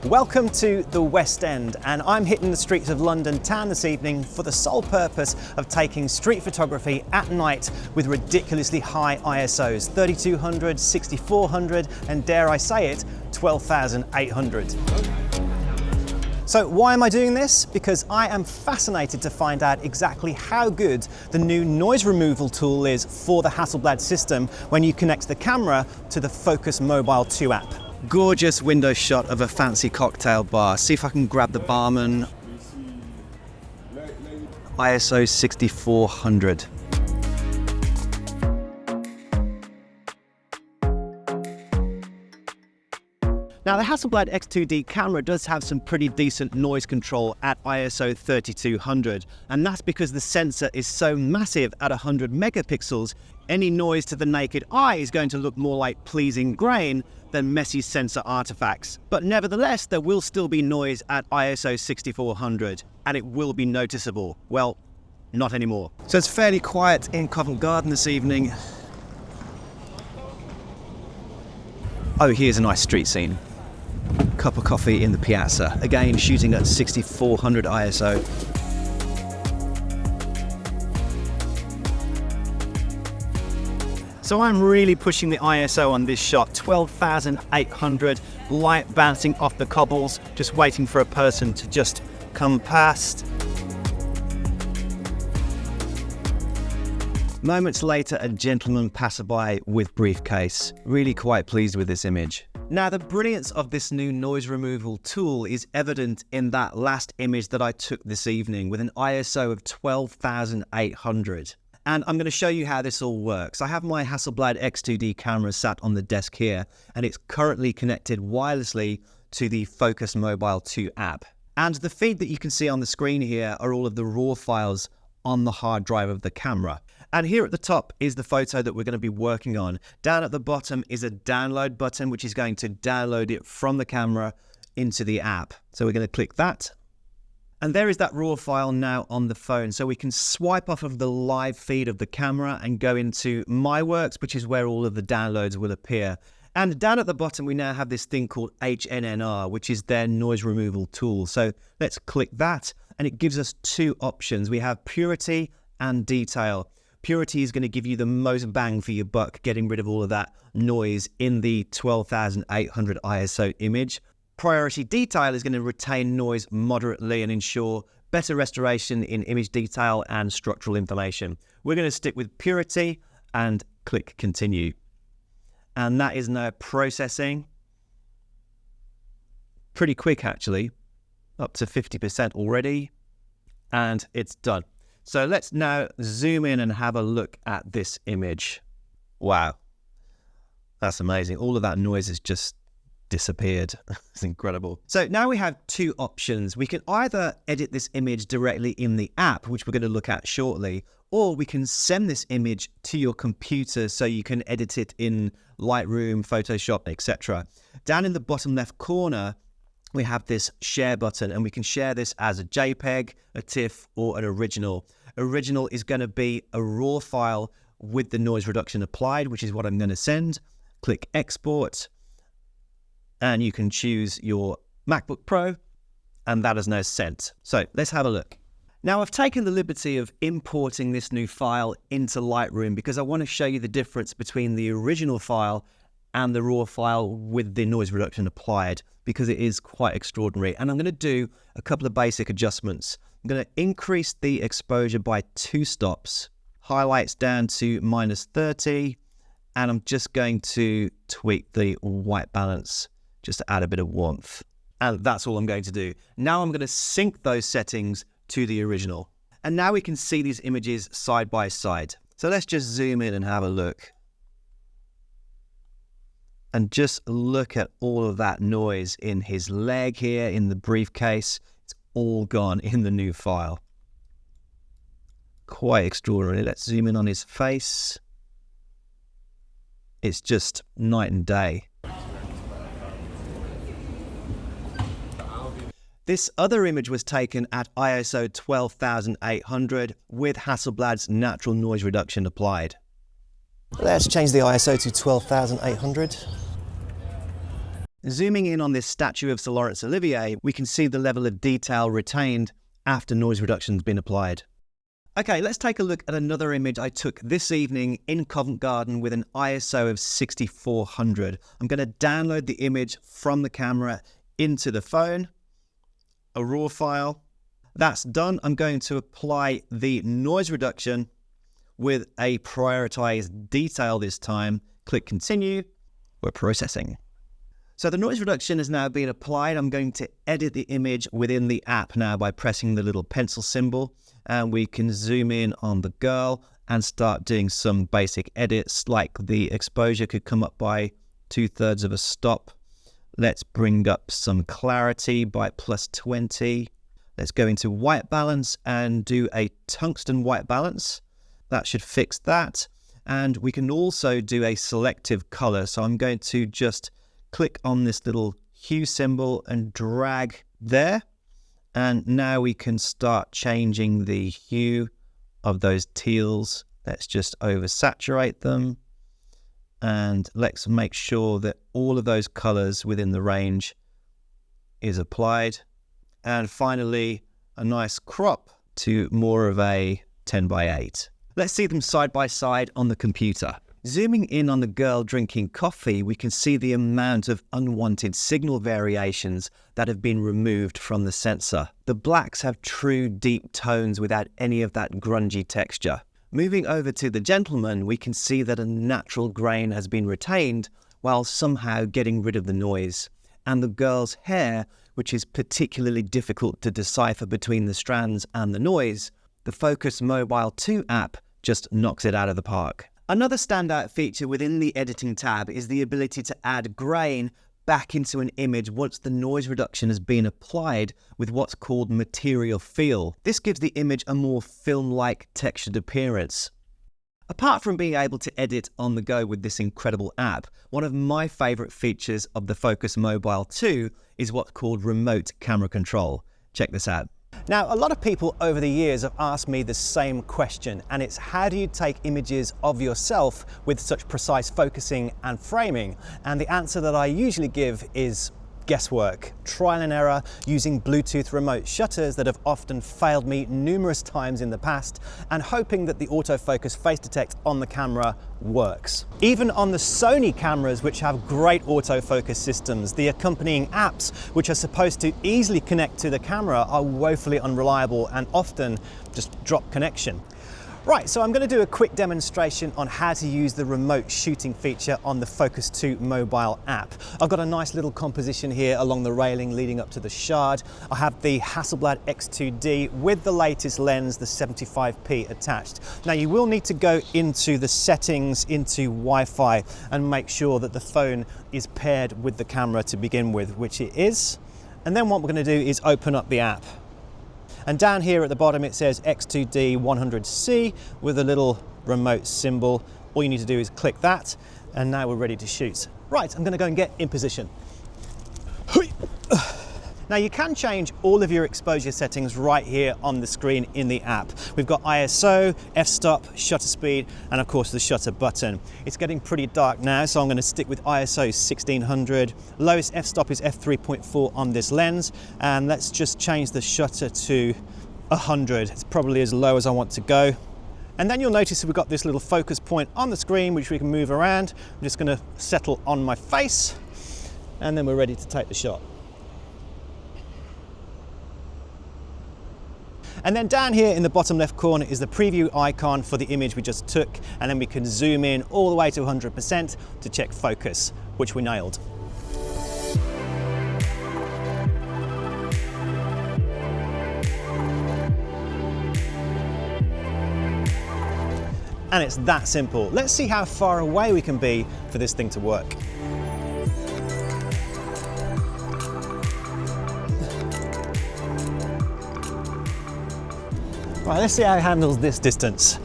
Welcome to the West End, and I'm hitting the streets of London town this evening for the sole purpose of taking street photography at night with ridiculously high ISOs, 3200, 6400, and dare I say it, 12,800. So why am I doing this? Because I am fascinated to find out exactly how good the new noise removal tool is for the Hasselblad system when you connect the camera to the Phocus Mobile 2 app. Gorgeous window shot of a fancy cocktail bar. See if I can grab the barman. ISO 6400. Now the Hasselblad X2D camera does have some pretty decent noise control at ISO 3200, and that's because the sensor is so massive at 100 megapixels, any noise to the naked eye is going to look more like pleasing grain than messy sensor artifacts. But nevertheless, there will still be noise at ISO 6400, and it will be noticeable. Well, not anymore. So it's fairly quiet in Covent Garden this evening. Oh, here's a nice street scene. Cup of coffee in the piazza. Again, shooting at 6400 ISO. So I'm really pushing the ISO on this shot, 12,800, light bouncing off the cobbles, just waiting for a person to just come past. Moments later, a gentleman passerby with briefcase. Really quite pleased with this image. Now, the brilliance of this new noise removal tool is evident in that last image that I took this evening with an ISO of 12,800. And I'm going to show you how this all works. I have my Hasselblad X2D camera sat on the desk here, and it's currently connected wirelessly to the Phocus Mobile 2 app. And the feed that you can see on the screen here are all of the RAW files on the hard drive of the camera. And here at the top is the photo that we're going to be working on. Down at the bottom is a download button, which is going to download it from the camera into the app. So we're going to click that. And there is that RAW file now on the phone. So we can swipe off of the live feed of the camera and go into My Works, which is where all of the downloads will appear. And down at the bottom, we now have this thing called HNNR, which is their noise removal tool. So let's click that, and it gives us two options. We have purity and detail. Purity is going to give you the most bang for your buck, getting rid of all of that noise in the 12,800 ISO image. Priority detail is going to retain noise moderately and ensure better restoration in image detail and structural information. We're going to stick with purity and click continue. And that is now processing. Pretty quick actually, up to 50% already, and it's done. So let's now zoom in and have a look at this image. Wow, that's amazing. All of that noise has just disappeared. It's incredible. So now we have two options. We can either edit this image directly in the app, which we're going to look at shortly, or we can send this image to your computer so you can edit it in Lightroom, Photoshop, etc. Down in the bottom left corner, we have this share button, and we can share this as a JPEG, a TIFF, or an original. Original is going to be a RAW file with the noise reduction applied, which is what I'm going to send. Click export, and you can choose your MacBook Pro, and that is now sent. So let's have a look. Now I've taken the liberty of importing this new file into Lightroom because I want to show you the difference between the original file and the RAW file with the noise reduction applied, because it is quite extraordinary. And I'm going to do a couple of basic adjustments. I'm going to increase the exposure by 2 stops, highlights down to -30, and I'm just going to tweak the white balance just to add a bit of warmth. And that's all I'm going to do. Now I'm going to sync those settings to the original. And now we can see these images side by side. So let's just zoom in and have a look. And just look at all of that noise in his leg here, in the briefcase. It's all gone in the new file. Quite extraordinary. Let's zoom in on his face. It's just night and day. This other image was taken at ISO 12,800 with Hasselblad's natural noise reduction applied. Let's change the ISO to 12,800. Zooming in on this statue of Sir Laurence Olivier, we can see the level of detail retained after noise reduction has been applied. Okay, let's take a look at another image I took this evening in Covent Garden with an ISO of 6400. I'm going to download the image from the camera into the phone, a RAW file. That's done. I'm going to apply the noise reduction with a prioritized detail this time. Click continue. We're processing. So the noise reduction has now been applied. I'm going to edit the image within the app now by pressing the little pencil symbol, and we can zoom in on the girl and start doing some basic edits, like the exposure could come up by 2/3 of a stop. Let's bring up some clarity by +20. Let's go into white balance and do a tungsten white balance. That should fix that. And we can also do a selective color. So I'm going to just click on this little hue symbol and drag there. And now we can start changing the hue of those teals. Let's just oversaturate them. And let's make sure that all of those colors within the range is applied. And finally, a nice crop to more of a 10:8. Let's see them side by side on the computer. Zooming in on the girl drinking coffee, we can see the amount of unwanted signal variations that have been removed from the sensor. The blacks have true deep tones without any of that grungy texture. Moving over to the gentleman, we can see that a natural grain has been retained while somehow getting rid of the noise. And the girl's hair, which is particularly difficult to decipher between the strands and the noise, the Phocus Mobile 2 app just knocks it out of the park. Another standout feature within the editing tab is the ability to add grain back into an image once the noise reduction has been applied with what's called material feel. This gives the image a more film-like textured appearance. Apart from being able to edit on the go with this incredible app, one of my favourite features of the Phocus Mobile 2 is what's called remote camera control. Check this out. Now, a lot of people over the years have asked me the same question, and it's how do you take images of yourself with such precise focusing and framing? And the answer that I usually give is guesswork, trial and error, using Bluetooth remote shutters that have often failed me numerous times in the past, and hoping that the autofocus face detect on the camera works. Even on the Sony cameras, which have great autofocus systems, the accompanying apps, which are supposed to easily connect to the camera, are woefully unreliable and often just drop connection. Right, so I'm going to do a quick demonstration on how to use the remote shooting feature on the Phocus 2 mobile app. I've got a nice little composition here along the railing leading up to the shard. I have the Hasselblad X2D with the latest lens, the 75p attached. Now you will need to go into the settings, into Wi-Fi, and make sure that the phone is paired with the camera to begin with, which it is. And then what we're going to do is open up the app. And down here at the bottom it says X2D 100C with a little remote symbol. All you need to do is click that, and now we're ready to shoot. Right, I'm going to go and get in position. Now you can change all of your exposure settings right here on the screen in the app. We've got ISO, f-stop, shutter speed, and of course the shutter button. It's getting pretty dark now, so I'm going to stick with ISO 1600. Lowest f-stop is f3.4 on this lens, and let's just change the shutter to 100. It's probably as low as I want to go. And then you'll notice we've got this little focus point on the screen which we can move around. I'm just going to settle on my face, and then we're ready to take the shot. And then down here in the bottom left corner is the preview icon for the image we just took, and then we can zoom in all the way to 100% to check focus, which we nailed. And it's that simple. Let's see how far away we can be for this thing to work. Right, let's see how it handles this distance.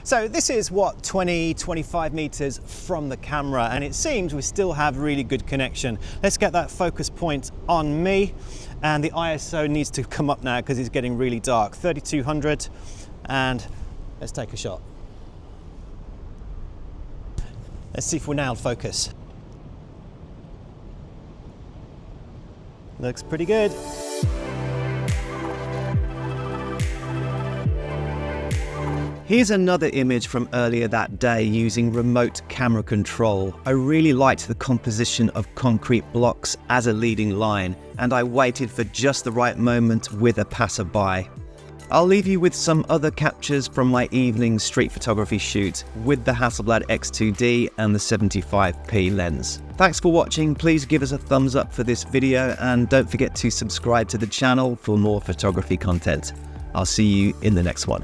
So this is what, 20-25 meters from the camera, and it seems we still have really good connection. Let's get that focus point on me, and the ISO needs to come up now because it's getting really dark. 3200, and let's take a shot. Let's see if we nailed focus. Looks pretty good. Here's another image from earlier that day using remote camera control. I really liked the composition of concrete blocks as a leading line, and I waited for just the right moment with a passerby. I'll leave you with some other captures from my evening street photography shoot with the Hasselblad X2D and the 75p lens. Thanks for watching. Please give us a thumbs up for this video and don't forget to subscribe to the channel for more photography content. I'll see you in the next one.